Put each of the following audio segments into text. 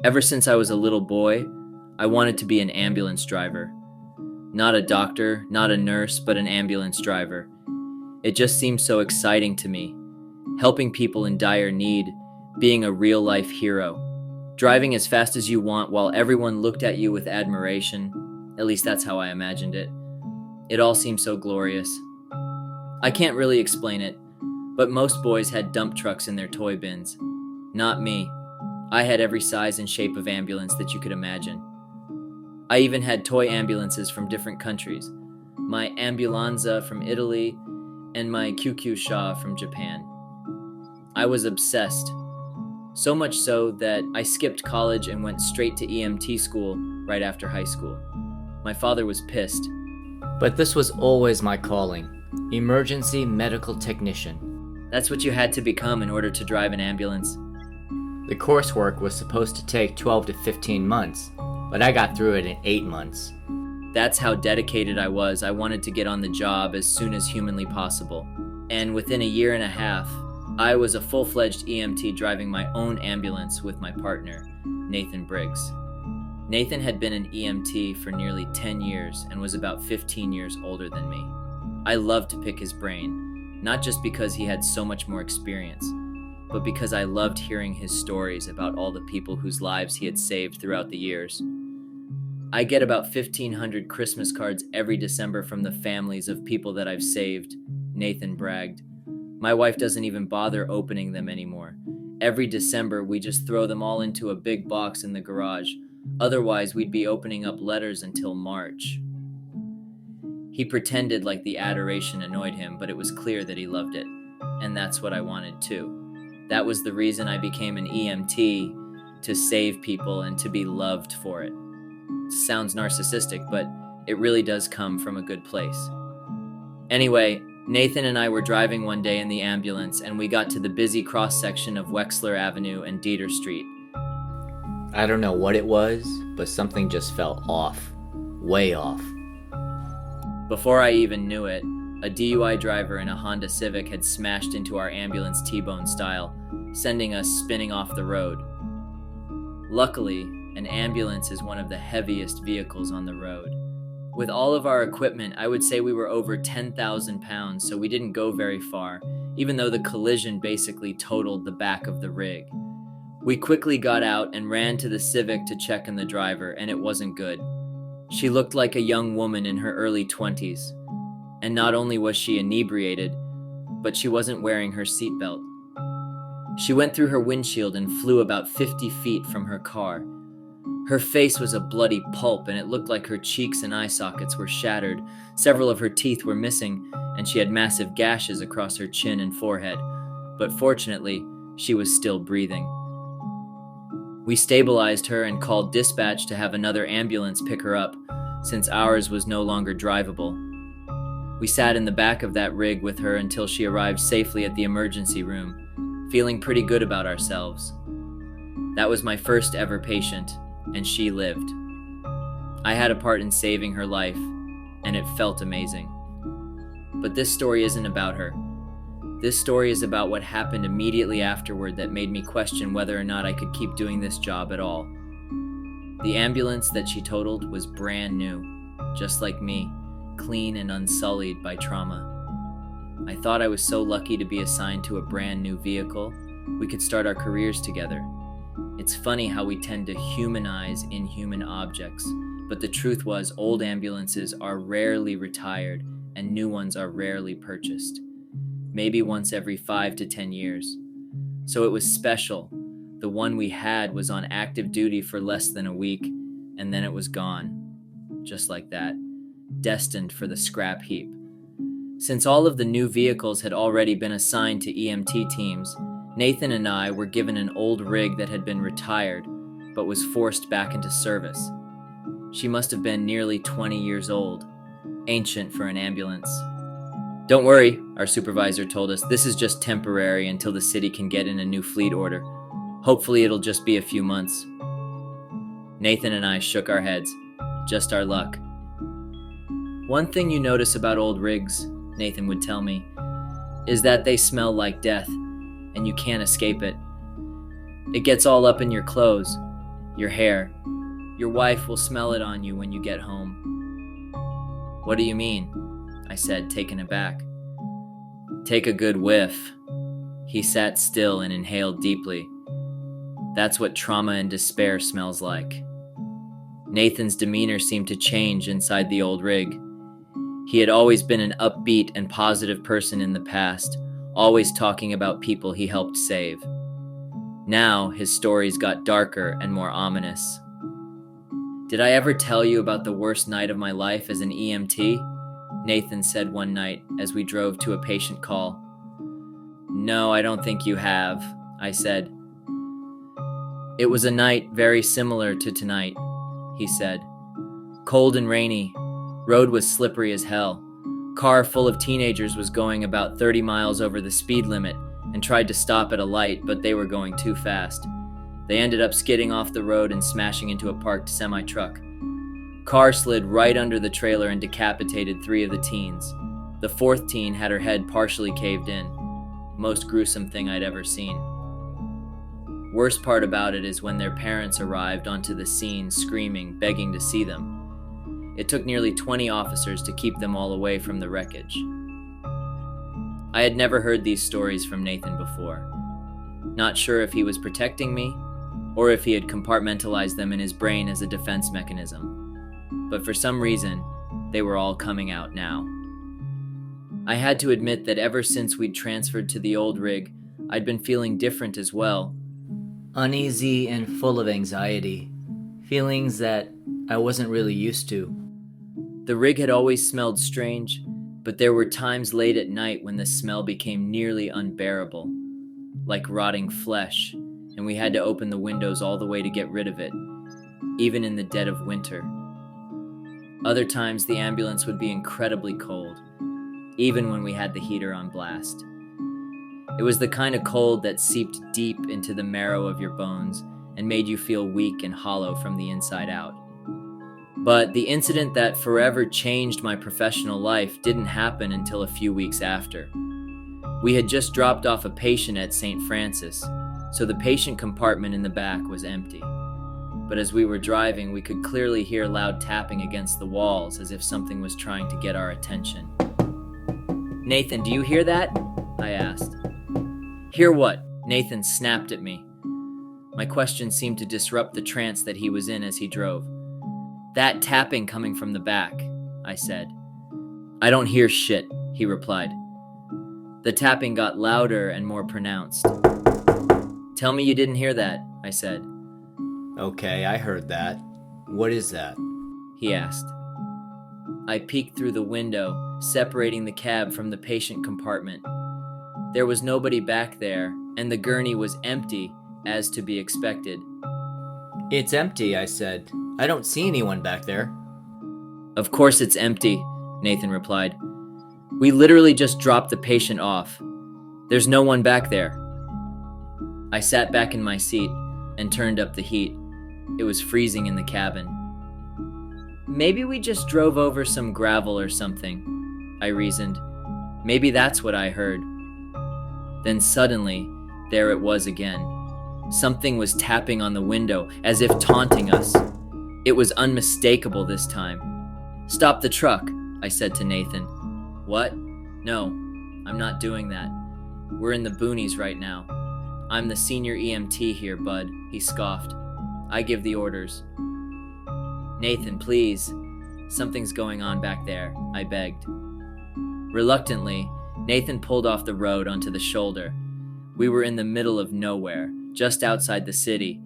Ever since I was a little boy, I wanted to be an ambulance driver. Not a doctor, not a nurse, but an ambulance driver. It just seemed so exciting to me. Helping people in dire need, being a real-life hero. Driving as fast as you want while everyone looked at you with admiration. At least that's how I imagined it. It all seemed so glorious. I can't really explain it, but most boys had dump trucks in their toy bins. Not me. I had every size and shape of ambulance that you could imagine. I even had toy ambulances from different countries. My Ambulanza from Italy and my QQ Shaw from Japan. I was obsessed. So much so that I skipped college and went straight to EMT school right after high school. My father was pissed. But this was always my calling. Emergency medical technician. That's what you had to become in order to drive an ambulance. The coursework was supposed to take 12 to 15 months, but I got through it in 8 months. That's how dedicated I was. I wanted to get on the job as soon as humanly possible. And within a year and a half, I was a full-fledged EMT driving my own ambulance with my partner, Nathan Briggs. Nathan had been an EMT for nearly 10 years and was about 15 years older than me. I loved to pick his brain, not just because he had so much more experience, but because I loved hearing his stories about all the people whose lives he had saved throughout the years. I get about 1,500 Christmas cards every December from the families of people that I've saved, Nathan bragged. My wife doesn't even bother opening them anymore. Every December, we just throw them all into a big box in the garage. Otherwise, we'd be opening up letters until March. He pretended like the adoration annoyed him, but it was clear that he loved it. And that's what I wanted too. That was the reason I became an EMT, to save people and to be loved for it. Sounds narcissistic, but it really does come from a good place. Anyway, Nathan and I were driving one day in the ambulance, and we got to the busy cross-section of Wexler Avenue and Dieter Street. I don't know what it was, but something just felt off. Way off. Before I even knew it, a DUI driver in a Honda Civic had smashed into our ambulance T-bone style, sending us spinning off the road. Luckily, an ambulance is one of the heaviest vehicles on the road. With all of our equipment, I would say we were over 10,000 pounds, so we didn't go very far, even though the collision basically totaled the back of the rig. We quickly got out and ran to the Civic to check on the driver, and it wasn't good. She looked like a young woman in her early 20s. And not only was she inebriated, but she wasn't wearing her seatbelt. She went through her windshield and flew about 50 feet from her car. Her face was a bloody pulp, and it looked like her cheeks and eye sockets were shattered. Several of her teeth were missing, and she had massive gashes across her chin and forehead. But fortunately, she was still breathing. We stabilized her and called dispatch to have another ambulance pick her up, since ours was no longer drivable. We sat in the back of that rig with her until she arrived safely at the emergency room, feeling pretty good about ourselves. That was my first ever patient, and she lived. I had a part in saving her life, and it felt amazing. But this story isn't about her. This story is about what happened immediately afterward that made me question whether or not I could keep doing this job at all. The ambulance that she totaled was brand new, just like me, clean and unsullied by trauma. I thought I was so lucky to be assigned to a brand new vehicle. We could start our careers together. It's funny how we tend to humanize inhuman objects, but the truth was old ambulances are rarely retired and new ones are rarely purchased. Maybe once every 5 to 10 years. So it was special. The one we had was on active duty for less than a week, and then it was gone. Just like that. Destined for the scrap heap. Since all of the new vehicles had already been assigned to EMT teams, Nathan and I were given an old rig that had been retired, but was forced back into service. She must have been nearly 20 years old, ancient for an ambulance. "Don't worry," our supervisor told us, "this is just temporary until the city can get in a new fleet order. Hopefully it'll just be a few months." Nathan and I shook our heads. Just our luck. "One thing you notice about old rigs," Nathan would tell me, "is that they smell like death, and you can't escape it. It gets all up in your clothes. Your hair. Your wife will smell it on you when you get home." "What do you mean?" I said, taken aback. "Take a good whiff." He sat still and inhaled deeply. "That's what trauma and despair smells like." Nathan's demeanor seemed to change inside the old rig. He had always been an upbeat and positive person in the past, always talking about people he helped save. Now, his stories got darker and more ominous. "Did I ever tell you about the worst night of my life as an EMT?" Nathan said one night as we drove to a patient call. "No, I don't think you have," I said. "It was a night very similar to tonight," he said. "Cold and rainy. Road was slippery as hell. Car full of teenagers was going about 30 miles over the speed limit and tried to stop at a light, but they were going too fast. They ended up skidding off the road and smashing into a parked semi-truck. Car slid right under the trailer and decapitated 3 of the teens. The 4th teen had her head partially caved in. Most gruesome thing I'd ever seen. Worst part about it is when their parents arrived onto the scene screaming, begging to see them. It took nearly 20 officers to keep them all away from the wreckage." I had never heard these stories from Nathan before. Not sure if he was protecting me, or if he had compartmentalized them in his brain as a defense mechanism. But for some reason, they were all coming out now. I had to admit that ever since we'd transferred to the old rig, I'd been feeling different as well. Uneasy and full of anxiety. Feelings that I wasn't really used to. The rig had always smelled strange, but there were times late at night when the smell became nearly unbearable, like rotting flesh, and we had to open the windows all the way to get rid of it, even in the dead of winter. Other times the ambulance would be incredibly cold, even when we had the heater on blast. It was the kind of cold that seeped deep into the marrow of your bones and made you feel weak and hollow from the inside out. But the incident that forever changed my professional life didn't happen until a few weeks after. We had just dropped off a patient at St. Francis, so the patient compartment in the back was empty. But as we were driving, we could clearly hear loud tapping against the walls as if something was trying to get our attention. "Nathan, do you hear that?" I asked. "Hear what?" Nathan snapped at me. My question seemed to disrupt the trance that he was in as he drove. "That tapping coming from the back," I said. "I don't hear shit," he replied. The tapping got louder and more pronounced. "Tell me you didn't hear that," I said. Okay, I heard that. What is that? He asked. I peeked through the window, separating the cab from the patient compartment. There was nobody back there, and the gurney was empty, as to be expected. "It's empty," I said. "I don't see anyone back there." "Of course it's empty," Nathan replied. "We literally just dropped the patient off. There's no one back there." I sat back in my seat and turned up the heat. It was freezing in the cabin. "Maybe we just drove over some gravel or something," I reasoned. "Maybe that's what I heard." Then suddenly, there it was again. Something was tapping on the window, as if taunting us. It was unmistakable this time. "Stop the truck," I said to Nathan. "What? No, I'm not doing that. We're in the boonies right now. I'm the senior EMT here, bud," he scoffed. "I give the orders." "Nathan, please. Something's going on back there," I begged. Reluctantly, Nathan pulled off the road onto the shoulder. We were in the middle of nowhere, just outside the city,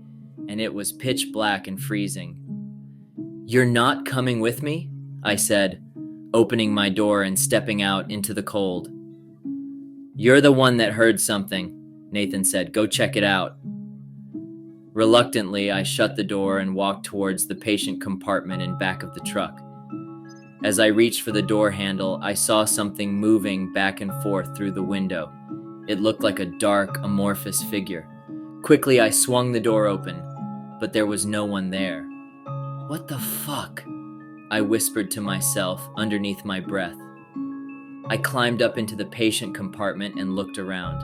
and it was pitch black and freezing. "You're not coming with me?" I said, opening my door and stepping out into the cold. "You're the one that heard something," Nathan said. "Go check it out." Reluctantly, I shut the door and walked towards the patient compartment in back of the truck. As I reached for the door handle, I saw something moving back and forth through the window. It looked like a dark, amorphous figure. Quickly, I swung the door open, but there was no one there. "What the fuck?" I whispered to myself underneath my breath. I climbed up into the patient compartment and looked around.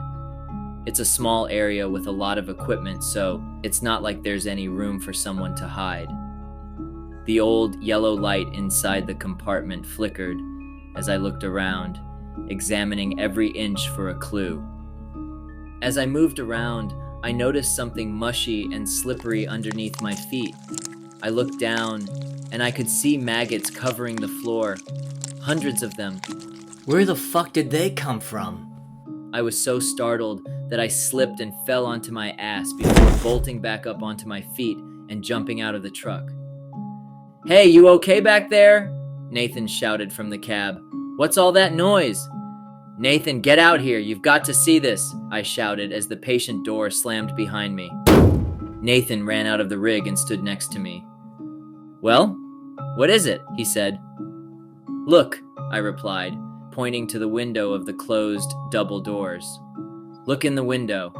It's a small area with a lot of equipment, so it's not like there's any room for someone to hide. The old yellow light inside the compartment flickered as I looked around, examining every inch for a clue. As I moved around, I noticed something mushy and slippery underneath my feet. I looked down, and I could see maggots covering the floor, hundreds of them. Where the fuck did they come from? I was so startled that I slipped and fell onto my ass before bolting back up onto my feet and jumping out of the truck. "Hey, you okay back there?" Nathan shouted from the cab. "What's all that noise?" "Nathan, get out here. You've got to see this," I shouted as the patient door slammed behind me. Nathan ran out of the rig and stood next to me. "Well, what is it?" he said. "Look," I replied, pointing to the window of the closed double doors. "Look in the window."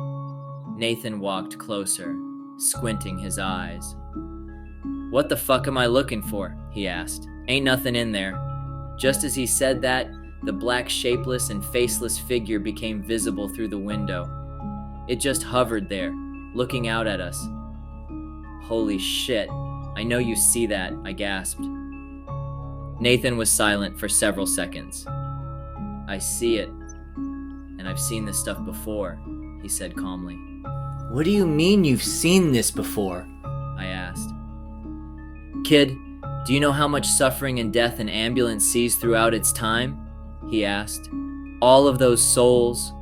Nathan walked closer, squinting his eyes. "What the fuck am I looking for?" he asked. "Ain't nothing in there." Just as he said that, the black shapeless and faceless figure became visible through the window. It just hovered there, looking out at us. "Holy shit, I know you see that," I gasped. Nathan was silent for several seconds. "I see it, and I've seen this stuff before," he said calmly. What do you mean you've seen this before? I asked. "Kid, do you know how much suffering and death an ambulance sees throughout its time?" he asked. "All of those souls,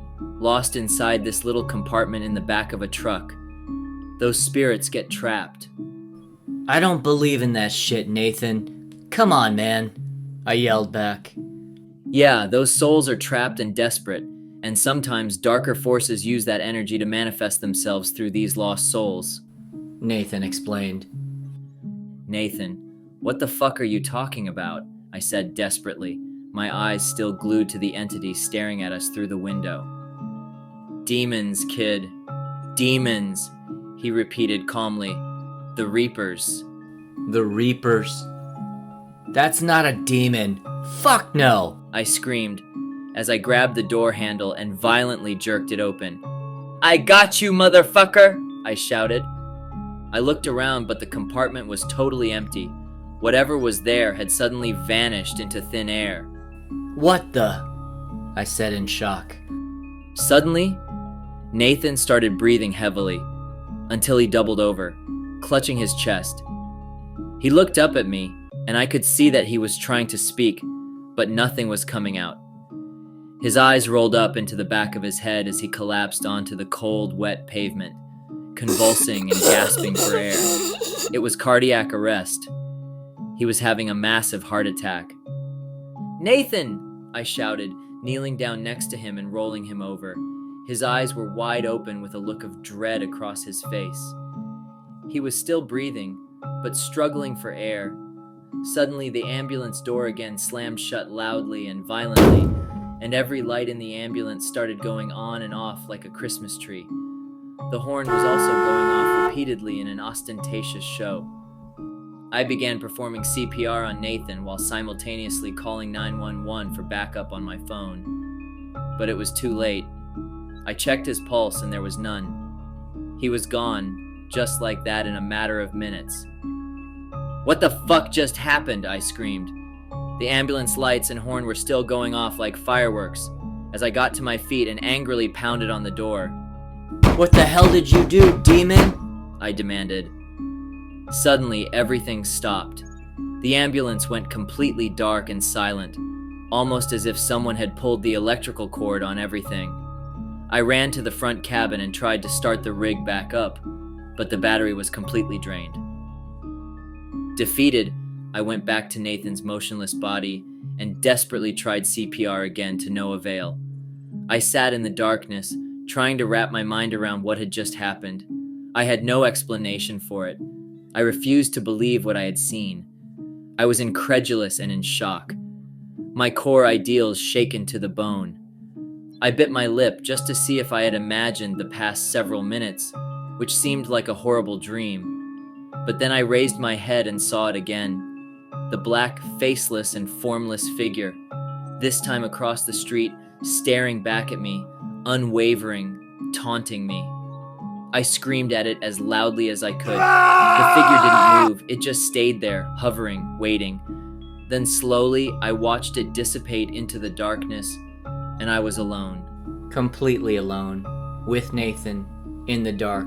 lost inside this little compartment in the back of a truck. Those spirits get trapped." I don't believe in that shit, Nathan. Come on, man, I yelled back. "Yeah, those souls are trapped and desperate, and sometimes darker forces use that energy to manifest themselves through these lost souls," Nathan explained. "Nathan, what the fuck are you talking about?" I said desperately, my eyes still glued to the entity staring at us through the window. "Demons, kid. Demons," he repeated calmly. "The Reapers." The Reapers? That's not a demon. Fuck no! I screamed as I grabbed the door handle and violently jerked it open. "I got you, motherfucker!" I shouted. I looked around, but the compartment was totally empty. Whatever was there had suddenly vanished into thin air. What the? I said in shock. Suddenly, Nathan started breathing heavily until he doubled over, clutching his chest. He looked up at me, and I could see that he was trying to speak, but nothing was coming out. His eyes rolled up into the back of his head as he collapsed onto the cold, wet pavement, convulsing and gasping for air. It was cardiac arrest. He was having a massive heart attack. "Nathan!" I shouted, kneeling down next to him and rolling him over. His eyes were wide open with a look of dread across his face. He was still breathing, but struggling for air. Suddenly, the ambulance door again slammed shut loudly and violently, and every light in the ambulance started going on and off like a Christmas tree. The horn was also going off repeatedly in an ostentatious show. I began performing CPR on Nathan while simultaneously calling 911 for backup on my phone. But it was too late. I checked his pulse and there was none. He was gone, just like that in a matter of minutes. "What the fuck just happened?" I screamed. The ambulance lights and horn were still going off like fireworks as I got to my feet and angrily pounded on the door. What the hell did you do, demon? I demanded. Suddenly, everything stopped. The ambulance went completely dark and silent, almost as if someone had pulled the electrical cord on everything. I ran to the front cabin and tried to start the rig back up, but the battery was completely drained. Defeated, I went back to Nathan's motionless body and desperately tried CPR again to no avail. I sat in the darkness, trying to wrap my mind around what had just happened. I had no explanation for it. I refused to believe what I had seen. I was incredulous and in shock, my core ideals shaken to the bone. I bit my lip just to see if I had imagined the past several minutes, which seemed like a horrible dream. But then I raised my head and saw it again. The black, faceless, and formless figure, this time across the street, staring back at me, unwavering, taunting me. I screamed at it as loudly as I could. The figure didn't move, it just stayed there, hovering, waiting. Then slowly, I watched it dissipate into the darkness, and I was alone. Completely alone, with Nathan, in the dark,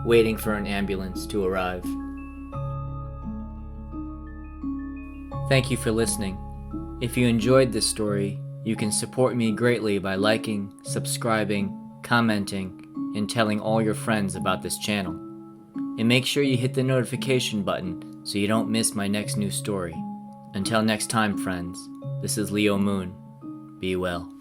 waiting for an ambulance to arrive. Thank you for listening. If you enjoyed this story, you can support me greatly by liking, subscribing, commenting, and telling all your friends about this channel. And make sure you hit the notification button so you don't miss my next new story. Until next time, friends, this is Leo Moon. Be well.